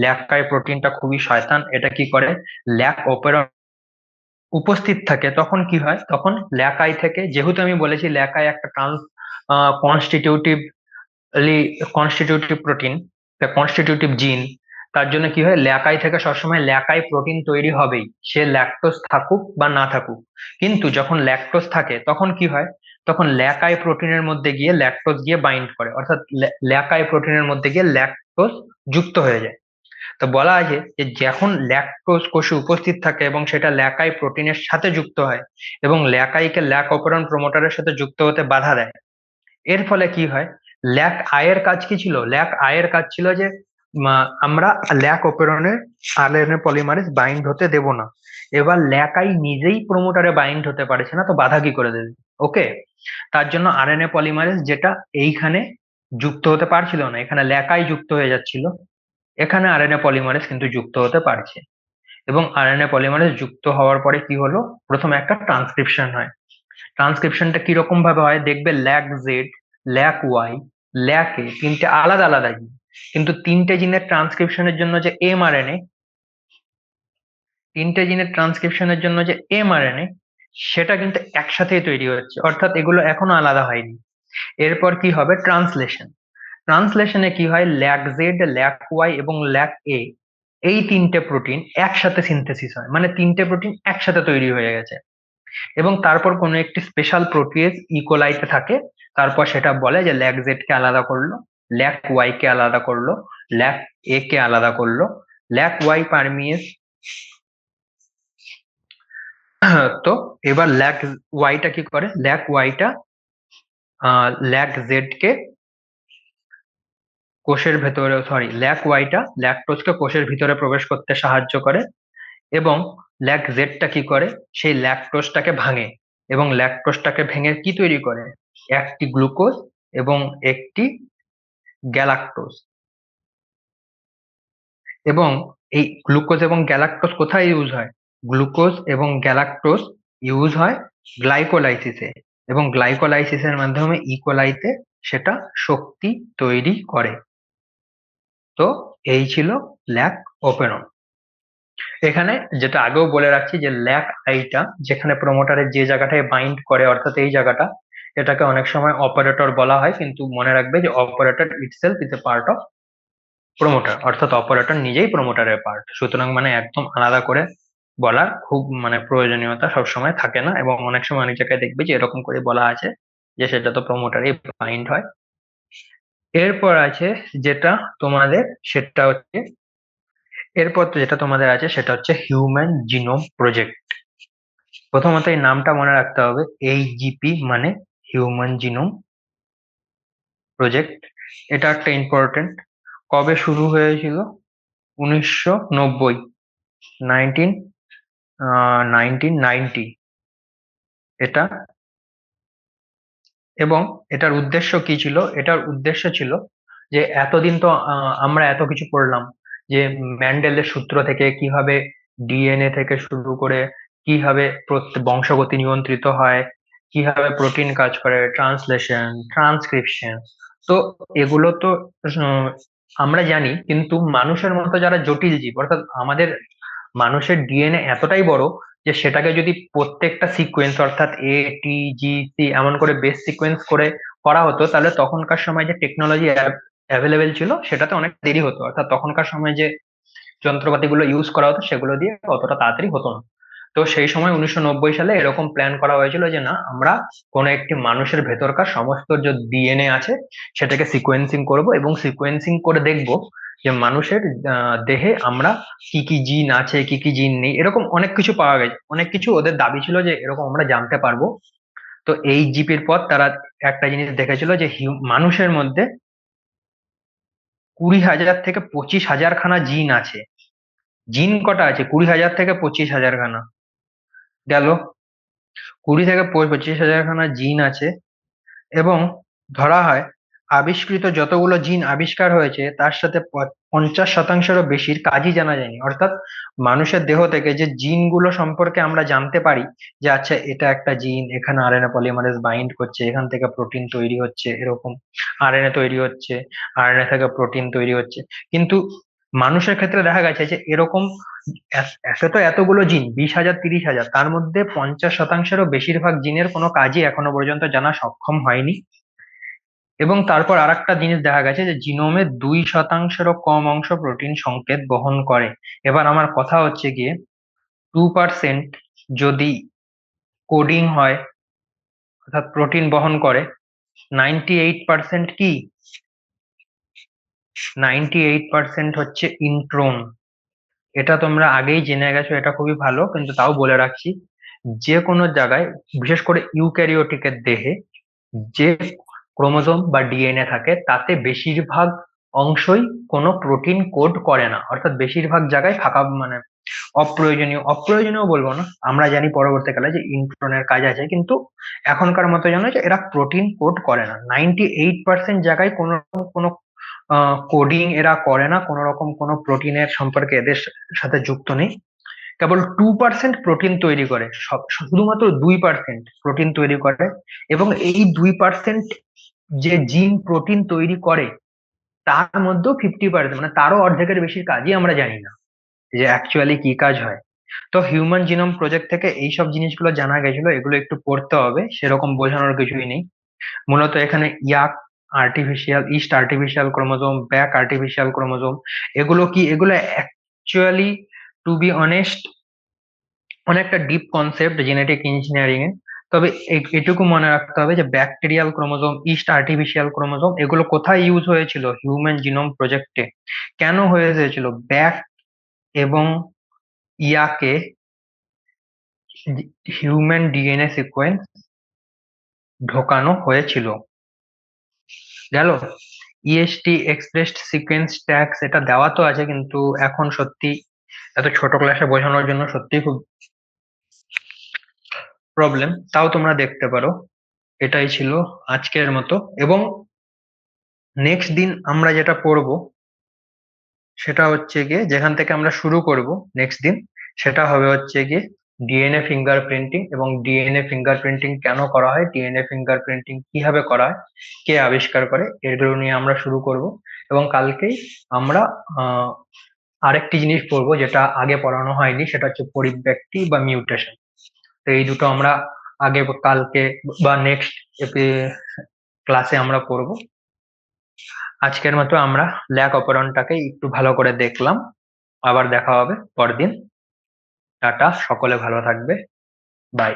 ল্যাক-আই প্রোটিনটা খুবই শয়তান, এটা কি করে, ল্যাক অপেরন উপস্থিত থাকে তখন কি হয়, তখন ল্যাক-আই থেকে, যেহেতু আমি বলেছি ল্যাক-আই একটা trans constitutive constitutive protein, constitutive জিন, তার জন্য কি হয়, ল্যাক-আই থেকে সবসময় ল্যাক-আই প্রোটিন তৈরি হবেই, সে ল্যাকটোজ থাকুক বা না থাকুক। কিন্তু যখন ল্যাকটোজ থাকে তখন কি হয়, তখন ল্যাক-আই প্রোটিনের মধ্যে গিয়ে ল্যাকটোজ গিয়ে বাইন্ড করে, অর্থাৎ ল্যাক-আই প্রোটিনের মধ্যে গিয়ে ল্যাকটোজ যুক্ত হয়ে যায়। তো বলা আছে যে যখন ল্যাকটোজ কোষে উপস্থিত থাকে এবং সেটা ল্যাক-আই প্রোটিনের সাথে যুক্ত হয় এবং ল্যাক-আইকে ল্যাক অপেরন প্রমোটারের সাথে যুক্ত হতে বাধা দেয়, এর ফলে কি হয়, ল্যাক আয়ের কাজ কি ছিল, ল্যাক আয়ের কাজ ছিল যে আমরা ল্যাক অপেরনে আরএনএ পলিমারেজ বাইন্ড হতে দেব না। এবার ল্যাক আই নিজেই প্রমোটারে বাইন্ড হতে পারছে না, তো বাধা কি করে দেবে, ওকে। তার জন্য আরএনএ পলিমারেজ যেটা এইখানে যুক্ত হতে পারছিল না, এখানে ল্যাক আই যুক্ত হয়ে যাচ্ছিল, এখানে আরএনএ পলিমারেজ কিন্তু যুক্ত হতে পারছে। এবং আরএনএ পলিমারেজ যুক্ত হওয়ার পরে কি হলো, প্রথমে একটা ট্রান্সক্রিপশন হয়। ট্রান্সক্রিপশনটা কিরকম ভাবে হয় দেখবে, ল্যাক-জেড, ল্যাক-ওয়াই, ল্যাক-এ, তিনটে আলাদা আলাদা জিন, কিন্তু তিনটে জিনের ট্রান্সক্রিপশনের জন্য যে এমআরএনএ, তিনটে জিনের ট্রান্সক্রিপশনের জন্য যে এমআরএনএ, সেটা কিন্তু একসাথেই তৈরি হচ্ছে, অর্থাৎ এগুলো এখনো আলাদা হয়নি। এরপর কি হবে, ট্রান্সলেশন। ট্রান্সলেশনে কি হয়, ল্যাক-জেড, ল্যাক-ওয়াই এবং ল্যাক-এ, এই তিনটে প্রোটিন একসাথে সিনথেসিস হয়, মানে তিনটে প্রোটিন একসাথে তৈরি হয়ে গেছে। এবং তারপর কোনো একটি স্পেশাল প্রোটিয়েজ ইকোলাইতে থাকে, তারপর সেটা বলে যে ল্যাক জেড কে আলাদা করলো, ল্যাক ওয়াই কে আলাদা করলো, ল্যাক এ কে আলাদা করলো, ল্যাক ওয়াই পারমিয়েজ। তো এবার ল্যাক ওয়াইটা কি করে, ল্যাক ওয়াইটা ল্যাক জেড কে কোষের ভেতরে, সরি, ল্যাক ওয়াইটা ল্যাকটোজকে কোষের ভিতরে প্রবেশ করতে সাহায্য করে। এবং ল্যাক জেডটা কি করে, সেই ল্যাকটোজটাকে ভাঙে, এবং ল্যাকটোজটাকে ভেঙে কি তৈরি করে, একটি গ্লুকোজ এবং একটি গ্যালাক্টোজ। এবং এই গ্লুকোজ এবং গ্যালাক্টোজ কোথায় ইউজ হয়, গ্লুকোজ এবং গ্যালাক্টোজ ইউজ হয় গ্লাইকোলাইসিসে, এবং গ্লাইকোলাইসিসের মাধ্যমে ইকোলাইতে সেটা শক্তি তৈরি করে। তো এই ছিল ল্যাক ওপেরন। এখানে যেটা আগেও বলে রাখছি যে ল্যাক আইটা যেখানে প্রমোটারের যে জায়গাটায় বাইন্ড করে, অর্থাৎ এই জায়গাটা, এটাকে অনেক সময় অপারেটর বলা হয়, কিন্তু মনে রাখবে যে operator itself is a part of promoter, অর্থাৎ অপারেটর নিজেই প্রমোটারের পার্ট, সুতরাং মানে একদম আলাদা করে বলার খুব মানে প্রয়োজনীয়তা সবসময় থাকে না, এবং অনেক সময় অনেক জায়গায় দেখবে যে এরকম করে বলা আছে যে সেটা তো প্রমোটারই বাইন্ড হয়। এরপর আছে যেটা তোমাদের, সেটা হচ্ছে, এরপর তো যেটা তোমাদের আছে সেটা হচ্ছে হিউম্যান জিনোম প্রজেক্ট। প্রথমত এই নামটা মনে রাখতে হবে, এইচজিপি মানে হিউম্যান জিনোম প্রজেক্ট। এটা একটা ইম্পর্টেন্ট। কবে শুরু হয়েছিল, 1990, নাইনটিন 1990 এটা। এবং এটার উদ্দেশ্য কি ছিল, এটার উদ্দেশ্য ছিল যে এতদিন তো আমরা এত কিছু পড়লাম, যে ম্যান্ডেলের সূত্র থেকে কিভাবে ডিএনএ থেকে শুরু করে কিভাবে বংশগতি নিয়ন্ত্রিত হয়, কিভাবে প্রোটিন কাজ করে, ট্রান্সলেশন, ট্রান্সক্রিপশন। তো এগুলো তো উম, আমরা জানি, কিন্তু মানুষের মতো যারা জটিল জীব, অর্থাৎ আমাদের মানুষের ডিএনএ এতটাই বড় যে সেটাকে যদি প্রত্যেকটা সিকোয়েন্স, অর্থাৎ ATGC এমন করে বেস সিকোয়েন্স করে করা হতো, তাহলে তখনকার সময় যে টেকনোলজি অ্যাভেলেবেল ছিল সেটাতে অনেক দেরি হতো, অর্থাৎ তখনকার সময় যে যন্ত্রপাতিগুলো ইউজ করা হতো সেগুলো দিয়ে অতটা তাড়াতাড়ি হতো না। তো সেই সময় 1990 সালে এরকম প্ল্যান করা হয়েছিল যে না, আমরা কোনো একটি মানুষের ভেতরকার সমস্ত যে ডিএনএ আছে সেটাকে সিকোয়েন্সিং করব, এবং সিকোয়েন্সিং করে দেখব যে মানুষের দেহে আমরা কি কি জিন আছে, কি কি জিন নেই, এরকম অনেক কিছু পাওয়া গেছে, অনেক কিছু ওদের দাবি ছিল যে এরকম আমরা জানতে পারবো। তো এই জিপির পর তারা একটা জিনিস দেখেছিল যে মানুষের মধ্যে 20,000 থেকে 25,000 খানা জিন আছে। জিন কটা আছে? 20,000 থেকে 25,000 খানা। গেল, 20 থেকে 25,000 খানা জিন আছে। এবং ধরা হয় আবিষ্কৃত যতগুলো জিন আবিষ্কার হয়েছে তার সাথে 50%-এরও বেশির কাজই জানা যায়নি। অর্থাৎ মানুষের দেহ থেকে যে জিনগুলো সম্পর্কে আমরা জানতে পারি যে আচ্ছা এটা একটা জিন, এখানে আরএনএ পলিমারেজ বাইন্ড করছে, এখান থেকে প্রোটিন তৈরি হচ্ছে, এরকম আরএনএ তৈরি হচ্ছে, আরএনএ থেকে প্রোটিন তৈরি হচ্ছে। কিন্তু মানুষের ক্ষেত্রে দেখা গেছে যে এরকম একে তো এতগুলো জিন, 20,000 30,000, তার মধ্যে 50%-এরও বেশিরভাগ জিনের কোনো কাজই এখনো পর্যন্ত জানা সক্ষম হয়নি। এবং তারপর আরেকটা জিনিস দেখা গেছে যে জিনোমে 2%-এরও কম অংশ প্রোটিন সংকেত বহন করে। এবার আমার কথা হচ্ছে গিয়ে 2% যদি কোডিং হয়, অর্থাৎ প্রোটিন বহন করে, 98% কি? 98% হচ্ছে ইন্ট্রন। এটা তোমরা আগেই জেনে গেছো, এটা খুবই ভালো, কিন্তু তাও বলে রাখছি। যে কোনো জায়গায়, বিশেষ করে ইউক্যারিওটিকের দেহে যে ক্রোমোজোম বা ডিএনএ থাকে তাতে বেশিরভাগ অংশই কোনো প্রোটিন কোড করে না। অর্থাৎ বেশিরভাগ জায়গায় ফাঁকা, মানে অপ্রয়োজনীয়, অপ্রয়োজনীয় বলবো না, আমরা জানি পরবর্তীকালে যে ইন্ট্রনের কাজ আছে, কিন্তু এখনকার মতো জানো যে এরা প্রোটিন কোড করে না। 98% জায়গায় কোনো রকম কোনো কোডিং এরা করে না, কোনো রকম কোনো প্রোটিনের সম্পর্কে এদের সাথে যুক্ত নেই। কেবল 2% প্রোটিন তৈরি করে, শুধুমাত্র 2% প্রোটিন তৈরি করে। এবং এই 2% যে জিন প্রোটিন তৈরি করে তার মধ্যেও 50%, মানে তারও অর্ধেকের বেশি কাজই আমরা জানি না যে অ্যাকচুয়ালি কি কাজ হয়। তো হিউম্যান জিনোম প্রজেক্ট থেকে এইসব জিনিসগুলো জানা গেছিল, এগুলো একটু পড়তে হবে, সেরকম বোঝানোর কিছুই নেই। মূলত এখানে ইয়াক artificial, east artificial chromosome, back artificial chromosome, এগুলো কি? এগুলো অ্যাকচুয়ালি, টু বি অনেস্ট, অনেকটা ডিপ কনসেপ্ট জেনেটিক ইঞ্জিনিয়ারিং এ। তবে এটুকু মনে রাখতে হবে যে bacterial chromosome, east artificial chromosome, এগুলো কোথায় ইউজ হয়েছিল? হিউম্যান জিনোম প্রজেক্টে। কেন হয়ে হয়েছিল? ব্যাক এবং ইয়াকে হিউম্যান ডিএনএ সিকোয়েন্স ঢোকানো হয়েছিল। গেল, ইএসটি এক্সপ্রেসড সিকোয়েন্স ট্যাগস, এটা দেওয়া তো আছে, কিন্তু এখন সত্যি এত ছোট ক্লাসে বোঝানোর জন্য সত্যি খুব প্রবলেম। তাও তোমরা দেখতে পারো। এটাই ছিল আজকের মতো। এবং নেক্সট দিন আমরা যেটা পড়বো সেটা হচ্ছে গিয়ে, যেখান থেকে আমরা শুরু করব নেক্সট দিন, সেটা হবে হচ্ছে গিয়ে ডিএনএ ফিঙ্গারপ্রিন্টিং। এবং ডিএনএ ফিঙ্গারপ্রিন্টিং কেন করা হয়, ডিএনএ ফিঙ্গারপ্রিন্টিং কিভাবে করা হয়, কে আবিষ্কার করে, এগুলো নিয়ে আমরা শুরু করব। এবং কালকেই আমরা আরেকটি জিনিস পড়বো যেটা আগে পড়ানো হয়নি, সেটা হচ্ছে পরিব্যক্তি বা মিউটেশন। তো এই দুটো আমরা আগে, কালকে বা নেক্সট ক্লাসে আমরা পড়বো। আজকের মতো আমরা ল্যাক অপেরনটাকে একটু ভালো করে দেখলাম। আবার দেখা হবে পরদিন। টাটা, সকলে ভালো থাকবে। বাই।